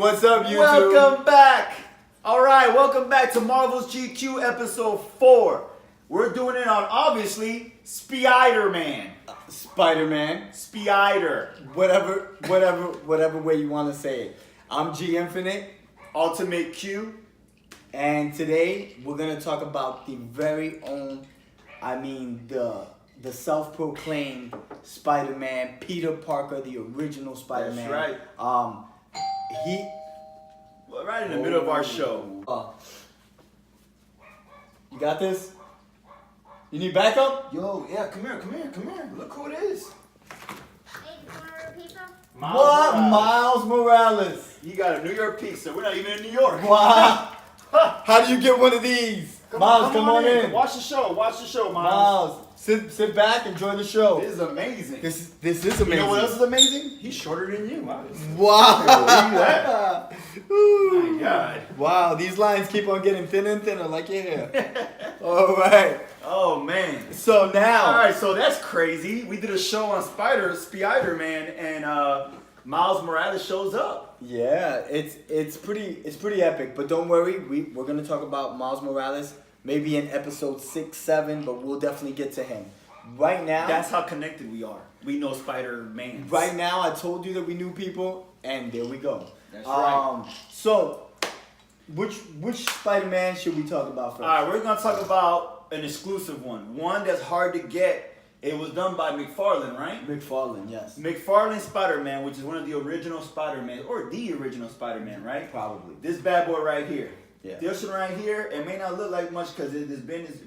What's up, YouTube? Welcome back. All right, welcome back to Marvel's GQ episode 4. We're doing it on, obviously, Spidar-Man. Spider-Man. Spider. Whatever way you want to say it. I'm G Infinite. Ultimate Q. And today, we're going to talk about the very own, the self-proclaimed Spider-Man, Peter Parker, the original Spider-Man. That's right. Right in the middle of our show. You got this? You need backup? Yo, yeah, come here. Look who it is. Hey, you want a pizza? Miles Morales. He got a New York pizza. We're not even in New York. Wow. How do you get one of these? Miles, come on in. Watch the show, Miles. Miles, sit back, enjoy the show. This is amazing. This is amazing. You know what else is amazing? He's shorter than you. Wow. Oh my God. Wow, these lines keep on getting thinner and thinner like your hair. All right. Oh man. So now. All right, so that's crazy. We did a show on Spider-Man, and Miles Morales shows up. Yeah, it's pretty epic. But don't worry, we're gonna talk about Miles Morales maybe in episode 6, 7, but we'll definitely get to him. Right now. That's how connected we are. We know Spider-Man. Right now, I told you that we knew people, and there we go. That's right. So, which Spider-Man should we talk about first? All right, we're gonna talk about an exclusive one that's hard to get. It was done by McFarlane, right? McFarlane, yes. McFarlane Spider-Man, which is one of the original Spider-Man, or the original Spider-Man, right? Probably. This bad boy right here. Yeah. This one right here, it may not look like much because it's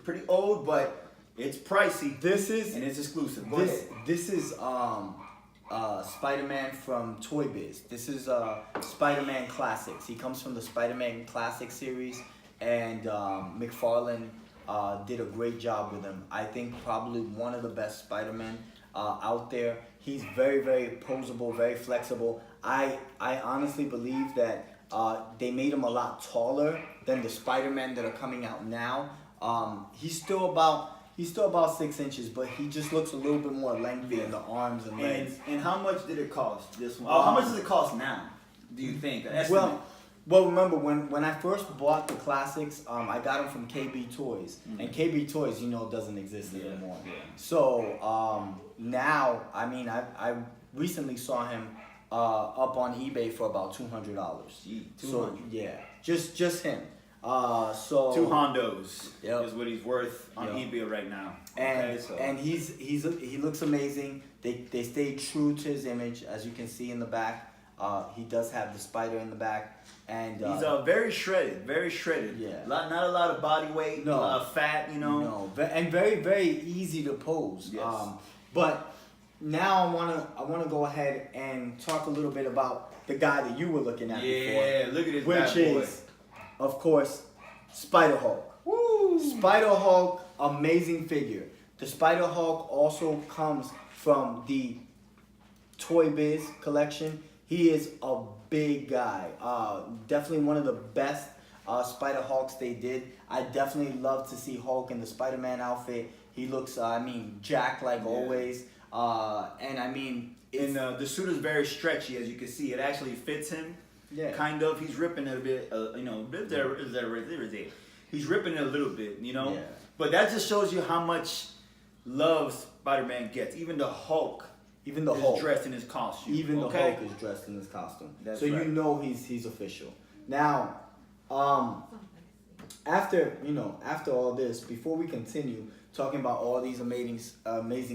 pretty old, but it's pricey. This is and it's exclusive. Go ahead. This is Spider-Man from Toy Biz. This is Spider-Man Classics. He comes from the Spider-Man Classic series, and McFarlane did a great job with him. I think probably one of the best Spider-Men out there. He's very, very poseable, very flexible. I honestly believe that they made him a lot taller than the Spider-Man that are coming out now. He's still about 6 inches, but he just looks a little bit more lengthy in the arms and legs. And how much did it cost, this one? How much does it cost now, do you think? Well, remember, when I first bought the classics, I got them from KB Toys. Mm-hmm. And KB Toys, doesn't exist anymore. Yeah. So now, I recently saw him up on eBay for about $200. So, yeah, just him. So 2 hondos yep. is what he's worth on eBay right now. And he looks amazing. They stayed true to his image, as you can see in the back. He does have the spider in the back, and he's very shredded. Yeah, not a lot of body weight, a lot of fat, No, and very, very easy to pose. Yes. But now I wanna go ahead and talk a little bit about the guy that you were looking at before. Yeah, look at this which bad boy. is, of course, Spider-Hulk. Woo! Spider-Hulk, amazing figure. The Spider-Hulk also comes from the Toy Biz collection. He is a big guy. Definitely one of the best Spider-Hulks they did. I definitely love to see Hulk in the Spider-Man outfit. He looks, jacked like always. And the suit is very stretchy, as you can see. It actually fits him. Yeah. Kind of. He's ripping it a bit, He's ripping it a little bit, Yeah. But that just shows you how much love Spider-Man gets. Even the Hulk. Hulk dressed in his costume. Even the Hulk is dressed in his costume. That's so right. He's official. Now, after all this, before we continue talking about all these amazing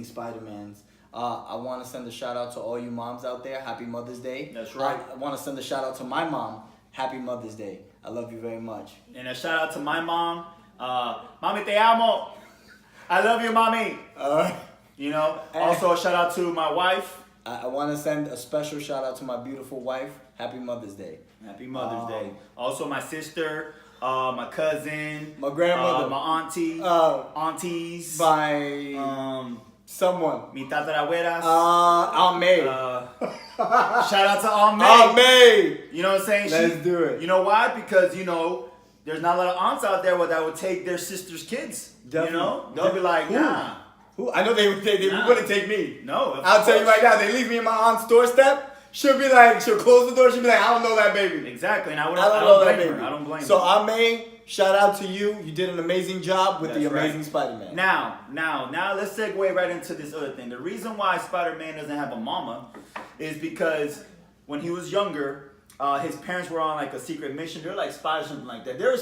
Spider-Mans, I want to send a shout out to all you moms out there. Happy Mother's Day. That's right. I want to send a shout out to my mom. Happy Mother's Day. I love you very much. And a shout out to my mom. Mami, te amo. I love you, mommy. Also a shout out to my wife. I want to send a special shout out to my beautiful wife. Happy Mother's Day. Happy Mother's Day. Also my sister, my cousin, my grandmother, my auntie, aunties, my someone. Mi tatarabuelas. Aunt May. Shout out to Aunt May. Aunt May. You know what I'm saying? Let's do it. You know why? Because there's not a lot of aunts out there that would take their sister's kids. Definitely. They'll be like, Who? I know they wouldn't take me. No. I'll tell you right now, they leave me in my aunt's doorstep. she'll be like, she'll close the door. She'll be like, I don't know that baby. Exactly, and I I don't know that blame baby. her. I don't blame So her. Ame, shout out to you. You did an amazing job with the That's right. Amazing Spider-Man. Now, let's segue right into this other thing. The reason why Spider-Man doesn't have a mama is because when he was younger, his parents were on like a secret mission. They're like spies or something like that. They're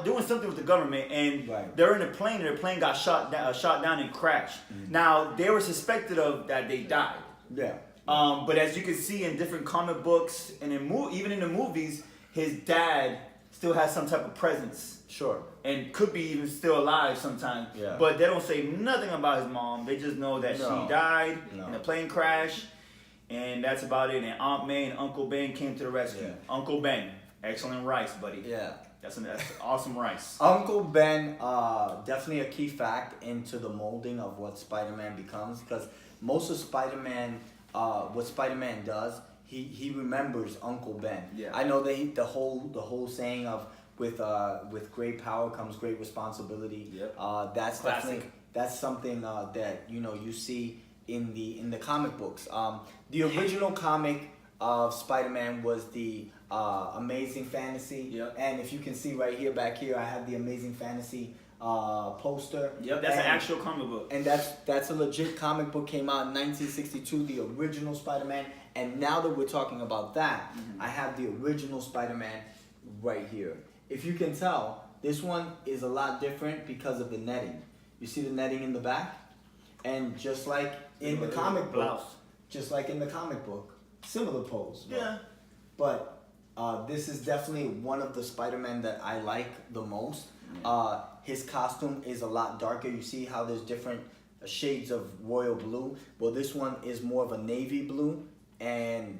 doing something with the government, and Right. they're in a plane. And their plane got shot down and crashed. Now they were suspected of that they died. Yeah. But as you can see in different comic books and even in the movies, his dad still has some type of presence. Sure. And could be even still alive sometimes. Yeah. But they don't say nothing about his mom. They just know that No. she died No. in a plane crash. And that's about it. And Aunt May and Uncle Ben came to the rescue. Yeah. Uncle Ben. Excellent rice, buddy. Yeah. That's awesome rice. Uncle Ben, definitely a key fact into the molding of what Spider-Man becomes, because most of Spider-Man, what Spider-Man does, he remembers Uncle Ben. Yeah. I know that the whole saying of with great power comes great responsibility. Yep. That's Classic. definitely something that you see in the comic books. The original comic of Spider-Man was the Amazing Fantasy. Yep. And if you can see right here, back here, I have the Amazing Fantasy poster. Yep, that's an actual comic book. And that's a legit comic book. Came out in 1962, the original Spider-Man. And now that we're talking about that, I have the original Spider-Man right here. If you can tell, this one is a lot different because of the netting. You see the netting in the back? And just like in the comic book, similar pose. Right? Yeah. But this is definitely one of the Spider-Man that I like the most. His costume is a lot darker. You see how there's different shades of royal blue. Well, this one is more of a navy blue, and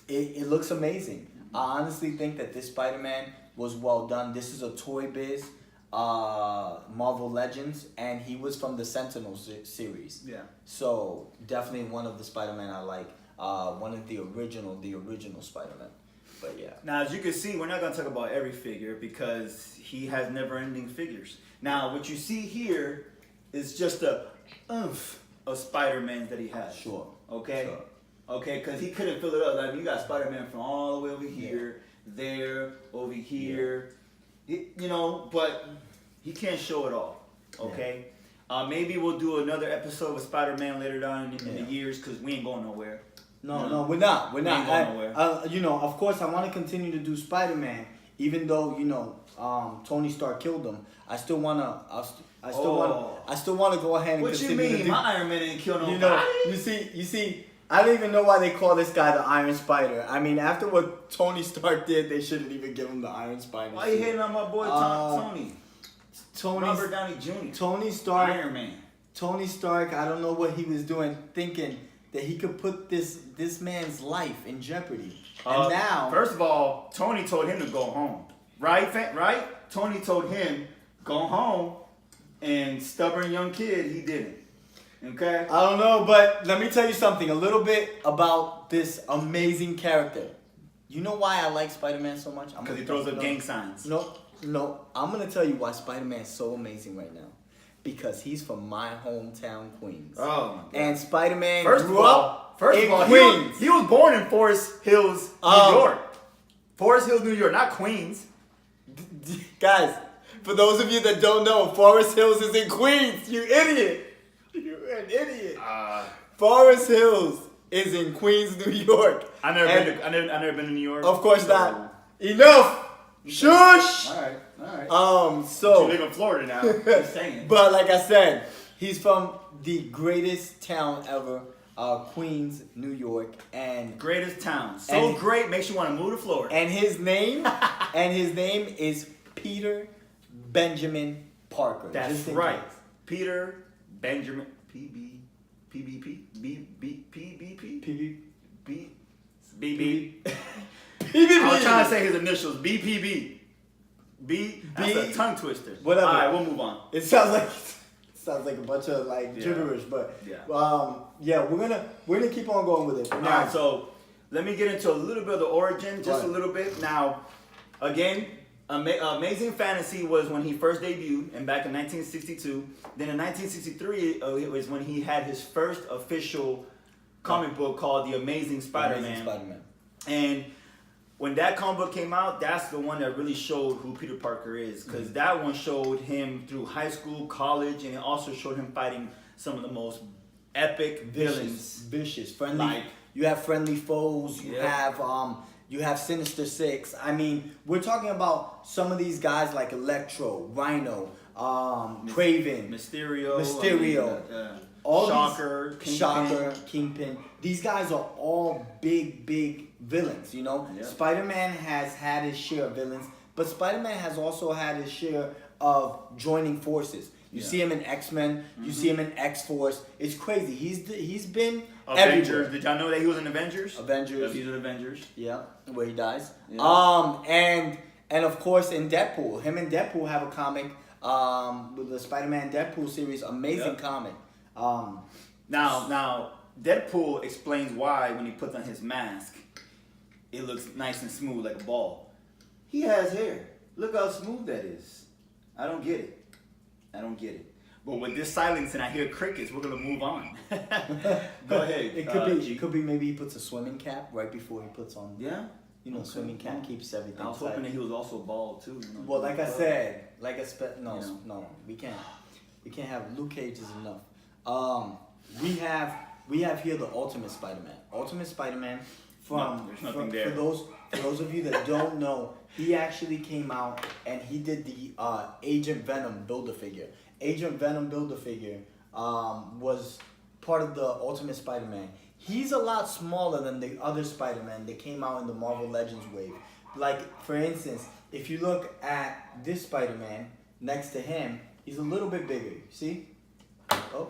it looks amazing. I honestly think that this Spider-Man was well done. This is a Toy Biz Marvel Legends, and he was from the Sentinel series. Yeah. So definitely one of the Spider-Man I like. One of the original Spider-Man. But yeah. Now, as you can see, we're not going to talk about every figure because he has never-ending figures. Now, what you see here is just a oomph of Spider-Man that he has. Sure. Okay? Sure. Okay, because he couldn't fill it up. I mean, you got Spider-Man from all the way over here, there, over here. But he can't show it all. Okay? Maybe we'll do another episode with Spider-Man later down in the years because we ain't going nowhere. No, we're not. We're not. ain't going nowhere. Of course, I want to continue to do Spider-Man, even though Tony Stark killed him. I still wanna. I still want to go ahead and What you continue to mean? do. My Iron Man didn't kill nobody. You see. I don't even know why they call this guy the Iron Spider. I mean, after what Tony Stark did, they shouldn't even give him the Iron Spider. Why you hating on my boy Tony? Robert Downey Jr. Tony Stark. Iron Man. Tony Stark. I don't know what he was doing, thinking that he could put this man's life in jeopardy. And now, first of all, Tony told him to go home. Right? Tony told him go home, and stubborn young kid, he didn't. Okay? I don't know, but let me tell you something. A little bit about this amazing character. You know why I like Spider-Man so much? Because he throws up gang signs. No. I'm going to tell you why Spider-Man is so amazing right now. Because he's from my hometown, Queens. Oh, my God. And Spider-Man First grew of all, up in Queens. he was born in Forest Hills, New York. Forest Hills, New York, not Queens. Guys, for those of you that don't know, Forest Hills is in Queens. You idiot. You're an idiot. Forest Hills is in Queens, New York. I've never been to New York. Of course not. Enough. Shush. All right. So you live in Florida now. Just saying. But like I said, he's from the greatest town ever, Queens, New York, and greatest town. So great, makes you want to move to Florida. And his name, is Peter Benjamin Parker. That's right. Peter Benjamin PBP. I was trying to say his initials. BPB. That's a tongue twister. Whatever. All right, we'll move on. It sounds like a bunch of gibberish, but we're gonna keep on going with it. All right, so let me get into a little bit of the origin, just a little bit. Now, again, Amazing Fantasy was when he first debuted, and back in 1962. Then in 1963, it was when he had his first official comic book called The Amazing Spider-Man. Amazing Spider-Man. And when that comic book came out, that's the one that really showed who Peter Parker is. Because that one showed him through high school, college, and it also showed him fighting some of the most epic villains. Vicious, friendly. Like, you have friendly foes. Yeah. You have Sinister Six. I mean, we're talking about some of these guys like Electro, Rhino, Craven, Mysterio. all Shocker, Kingpin. These guys are all big villains, you know? Yeah. Spider-Man has had his share of villains, but Spider-Man has also had his share of joining forces. You see him in X-Men, you see him in X-Force. It's crazy. He's been Avengers. everywhere. Did y'all know that he was in Avengers? Avengers. He's in Avengers. Yeah, where he dies. Yeah. And of course in Deadpool. Him and Deadpool have a comic with the Spider-Man Deadpool series. Amazing comic. Now, Deadpool explains why when he puts on his mask, it looks nice and smooth like a ball. He has hair. Look how smooth that is. I don't get it. But with this silence and I hear crickets, we're gonna move on. Go ahead. It could be maybe he puts a swimming cap right before he puts on. Yeah. You know, swimming cap keeps everything. I was tight. hoping that he was also bald too. You know? Well, like I said, no, You know. no, we can't have Luke Cage is enough. We have here the Ultimate Spider-Man. Ultimate Spider-Man there's nothing there. For those of you that don't know, he actually came out and he did the Agent Venom Build-A-Figure. Agent Venom Build-A-Figure was part of the Ultimate Spider-Man. He's a lot smaller than the other Spider-Man that came out in the Marvel Legends wave. Like, for instance, if you look at this Spider-Man next to him, he's a little bit bigger. See? Oh,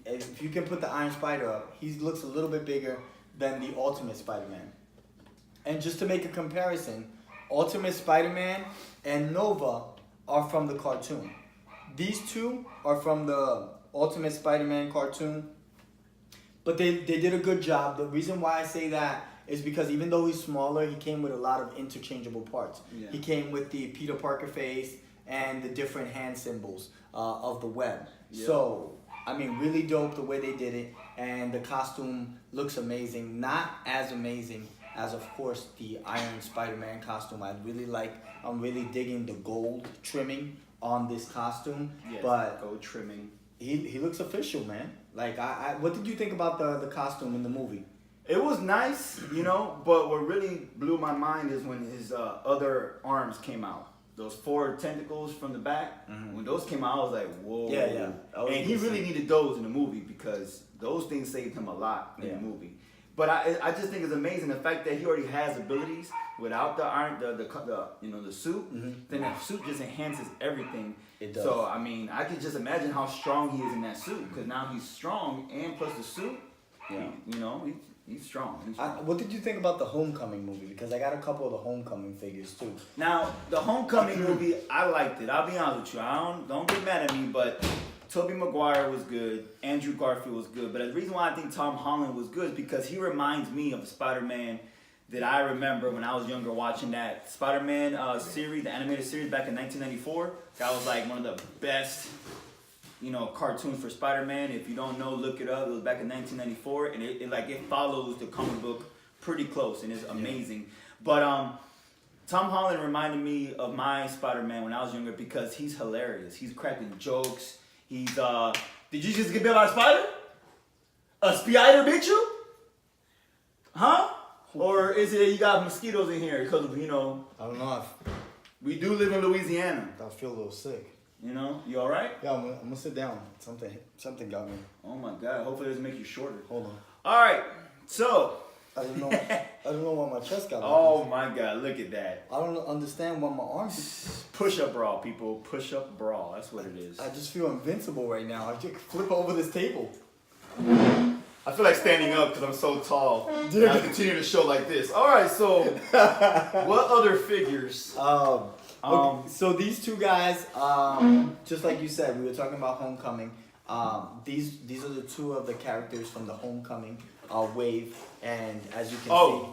if you can put the Iron Spider up, he looks a little bit bigger than the Ultimate Spider-Man. And just to make a comparison, Ultimate Spider-Man and Nova are from the cartoon. These two are from the Ultimate Spider-Man cartoon, but they did a good job. The reason why I say that is because even though he's smaller, he came with a lot of interchangeable parts. Yeah. He came with the Peter Parker face and the different hand symbols of the web. Yeah. So, I mean, really dope the way they did it, and the costume looks amazing. Not as amazing as, of course, the Iron Spider-Man costume. I'm really digging the gold trimming on this costume, Yes, but gold trimming. he looks official, man. Like, what did you think about the costume in the movie? It was nice, you know, but what really blew my mind is when his other arms came out. Those 4 tentacles from the back, when those came out, I was like, whoa. Yeah. And he really needed those in the movie because those things saved him a lot in the movie. But I just think it's amazing the fact that he already has abilities without the iron, the suit. Then that suit just enhances everything. It does. So I mean, I can just imagine how strong he is in that suit because now he's strong and plus the suit. Yeah. He's strong. What did you think about the Homecoming movie? Because I got a couple of the Homecoming figures too. Now, the Homecoming movie, I liked it. I'll be honest with you. Don't get mad at me, but Tobey Maguire was good. Andrew Garfield was good. But the reason why I think Tom Holland was good is because he reminds me of the Spider-Man that I remember when I was younger watching that Spider-Man series, the animated series back in 1994. That was like one of the best, cartoons for Spider-Man. If you don't know, look it up. It was back in 1994, and it follows the comic book pretty close, and it's amazing. But Tom Holland reminded me of my Spider-Man when I was younger because he's hilarious. He's cracking jokes. He's did you just get bit by a spider? A spider bit you? Huh? Or is it you got mosquitoes in here? Because I don't know. we do live in Louisiana. I feel a little sick. You all right? Yeah, I'm gonna sit down. Something got me. Oh my God! Hopefully it doesn't make you shorter. Hold on. All right. So. I don't know why my chest got. Oh my God! Look at that. I don't understand why my arms. Push-up bra, people. Push-up bra. That's what it is. I just feel invincible right now. I just flip over this table. I feel like standing up because I'm so tall. And I continue to show like this. All right. So, what other figures? Okay, so these two guys, just like you said, we were talking about Homecoming. These are the two of the characters from the Homecoming wave, and as you can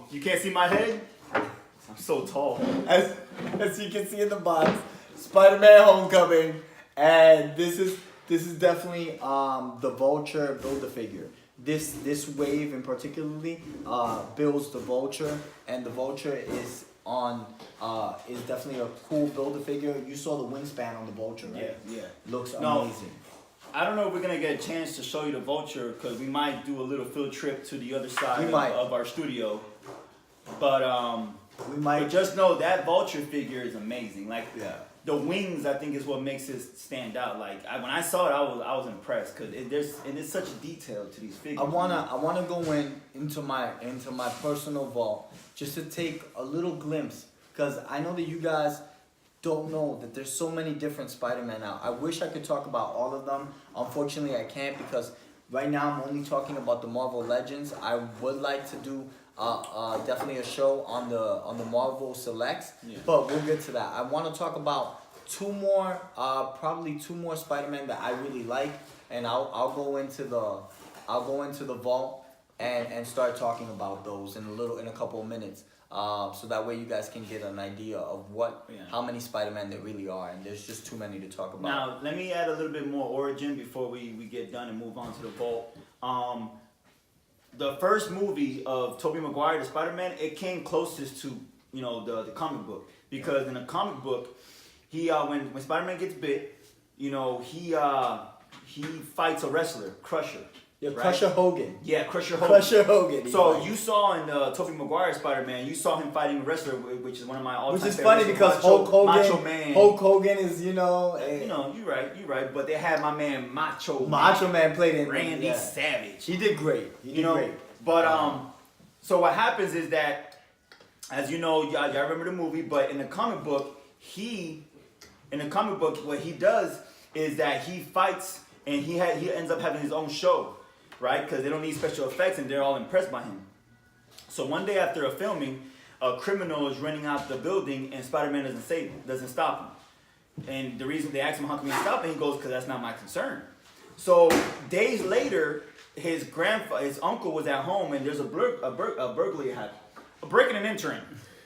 see, you can't see my head? I'm so tall. as you can see in the box, Spider-Man Homecoming, and this is definitely the Vulture Build-A-Figure. this wave in particularly builds the Vulture, and the Vulture is definitely a cool build-a-figure. You saw the wingspan on the Vulture, right? Yeah. Looks No. amazing. I don't know if we're gonna get a chance to show you the Vulture because we might do a little field trip to the other side of our studio. But We might but just know that Vulture figure is amazing. Like yeah. the wings, I think, is what makes it stand out. Like when I saw it, I was impressed because there's such detail to these figures. I wanna go into my personal vault just to take a little glimpse, because I know that you guys don't know that there's so many different Spider-Man out. I wish I could talk about all of them. Unfortunately, I can't, because right now I'm only talking about the Marvel Legends. I would like to do definitely a show on the Marvel Selects, but we'll get to that. I want to talk about probably two more Spider-Man that I really like, and I'll go into the vault and start talking about those in a couple of minutes. So that way you guys can get an idea of how many Spider-Man there really are, and there's just too many to talk about. Now, let me add a little bit more origin before we get done and move on to the vault. The first movie of Tobey Maguire, the Spider-Man, it came closest to the comic book, because in the comic book, he when Spider-Man gets bit, he fights a wrestler, Crusher. Yeah, right? Crusher Hogan. Yeah, Crusher Hogan. Crusher Hogan. So you saw in Tobey Maguire Spider-Man, you saw him fighting a wrestler, which is one of my all-time favorites. Which is favorites. funny because Macho Man. Hulk Hogan is you're right. But they had my man Macho Man played in Randy Savage. He did great. He did great. But so what happens is that, as you know, y'all remember the movie, but in the comic book, what he does is that he fights, and he ends up having his own show. Right, because they don't need special effects, and they're all impressed by him. So one day after a filming, a criminal is running out the building, and Spider-Man doesn't stop him. And the reason they ask him how come he stopped him, he goes, "Because that's not my concern." So days later, his uncle was at home, and there's a burglary happened, a breaking and entering,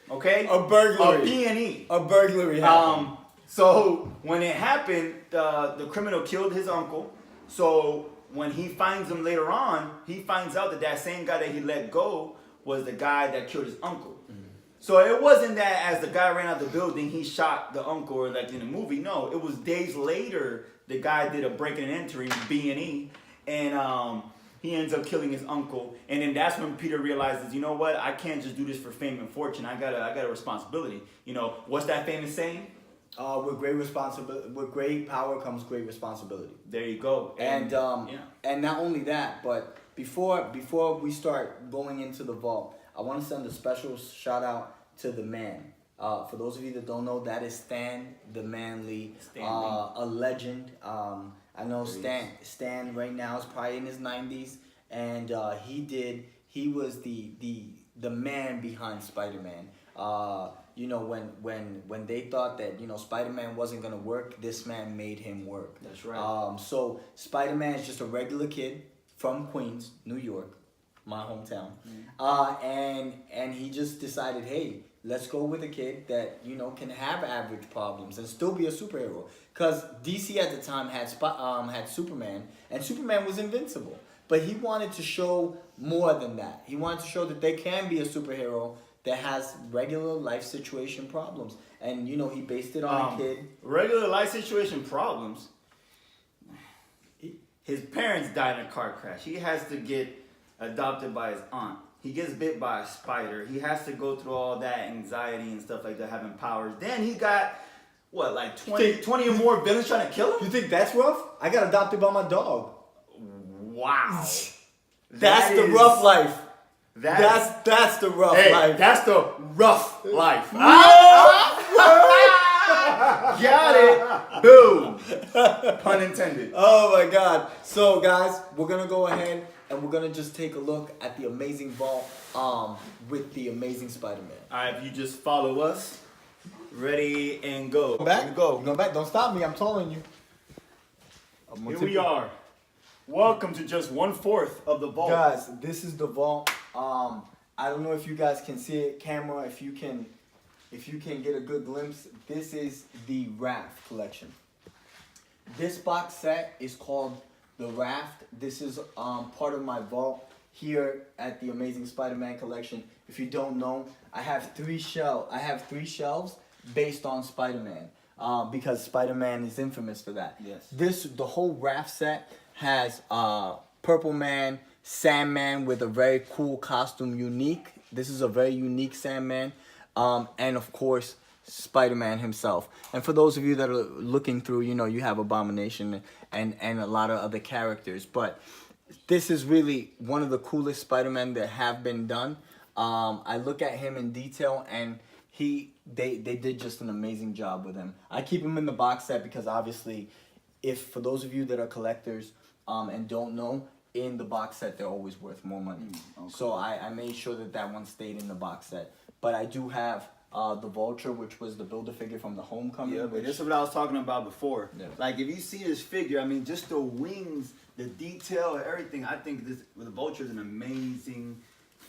okay, a burglary, a B&E, a burglary happened. So when it happened, the criminal killed his uncle. So when he finds him later on, he finds out that same guy that he let go was the guy that killed his uncle. Mm-hmm. So it wasn't that as the guy ran out the building, he shot the uncle, or like in the movie. No, it was days later the guy did a breaking and entering, B&E, and he ends up killing his uncle. And then that's when Peter realizes, you know what, I can't just do this for fame and fortune. I got a responsibility. What's that famous saying? With great power comes great responsibility. There you go. And not only that, but before we start going into the vault, I want to send a special shout out to the man. For those of you that don't know, that is Stan the Manly, a legend. I know Stan right now is probably in his 90s, and he was the man behind Spider-Man. When they thought that Spider-Man wasn't gonna work, this man made him work. That's right. So Spider-Man is just a regular kid from Queens, New York, my hometown. And he just decided, hey, let's go with a kid that can have average problems and still be a superhero. Because DC at the time had Superman, and Superman was invincible. But he wanted to show more than that. He wanted to show that they can be a superhero that has regular life situation problems. And he based it on a kid. Regular life situation problems? His parents died in a car crash. He has to get adopted by his aunt. He gets bit by a spider. He has to go through all that anxiety and stuff like that, having powers. Then he got, like 20 or more villains trying to kill him? You think that's rough? I got adopted by my dog. Wow. That's the rough life. That's the rough life. That's the rough life. Got it. Boom. Pun intended. Oh my God. So guys, we're gonna go ahead and we're gonna just take a look at the amazing vault with the amazing Spider-Man. Alright, if you just follow us. Ready and go. Go back. Go back. Don't stop me. I'm telling you. Here we are. Welcome to just 1/4 of the vault. Guys, this is the vault. I don't know if you guys can see it, camera, if you can get a good glimpse. This is the Raph collection. This box set is called the raft. This is part of my vault here at the Amazing Spider-Man collection. If you don't know, I have three shelves based on Spider-Man. Because Spider-Man is infamous for that. Yes. The whole raft set has Purple Man, Sandman with a very cool costume, unique. This is a very unique Sandman, and of course Spider-Man himself. And for those of you that are looking through, you know, you have Abomination and a lot of other characters, but this is really one of the coolest Spider-Man that have been done. I look at him in detail, and they did just an amazing job with him. I keep him in the box set because obviously, for those of you that are collectors and don't know, in the box set they're always worth more money. Okay. So I made sure that one stayed in the box set. But I do have the Vulture, which was the Build-A-Figure from the Homecoming. Yeah, but this is what I was talking about before. Yeah. Like, if you see this figure, I mean, just the wings, the detail, and everything. I think this with the Vulture is an amazing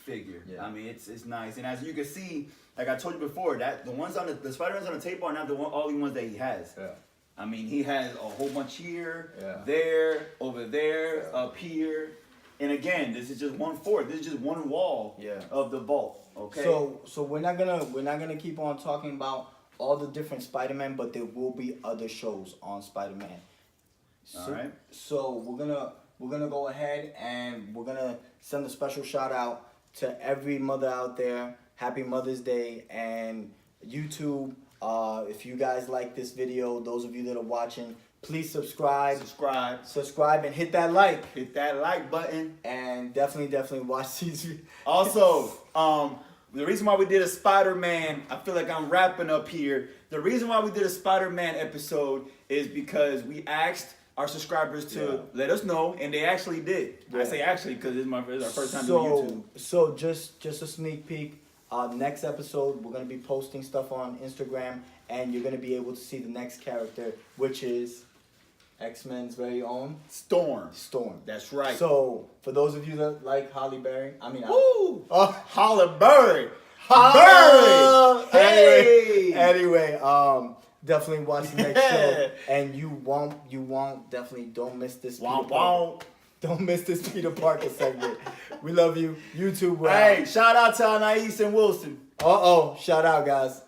figure. Yeah. I mean, it's nice, and as you can see, like I told you before, that the ones on the Spider-Mans on the tape are not the only ones that he has. Yeah. I mean, he has a whole bunch here, Yeah. there, over there, up here. And again, this is just 1/4. This is just one wall of the vault. Okay. So we're not gonna keep on talking about all the different Spider-Man, but there will be other shows on Spider-Man. All right. So we're gonna go ahead and we're gonna send a special shout out to every mother out there. Happy Mother's Day. And YouTube, if you guys like this video, those of you that are watching, please subscribe and hit that like. Hit that like button. And definitely watch these videos. Also, the reason why we did a Spider-Man, I feel like I'm wrapping up here. The reason why we did a Spider-Man episode is because we asked our subscribers to let us know, and they actually did. Yeah. I say actually because it's our first time doing YouTube. So just a sneak peek. Next episode, we're going to be posting stuff on Instagram, and you're going to be able to see the next character, which is X-Men's very own Storm. That's right. So, for those of you that like Holly Berry, Woo! Holly Berry! Anyway, definitely watch the next show, and you won't definitely don't miss this. Don't miss this Peter Parker segment. We love you, YouTube. Hey, shout out to Anais and Wilson. Shout out, guys.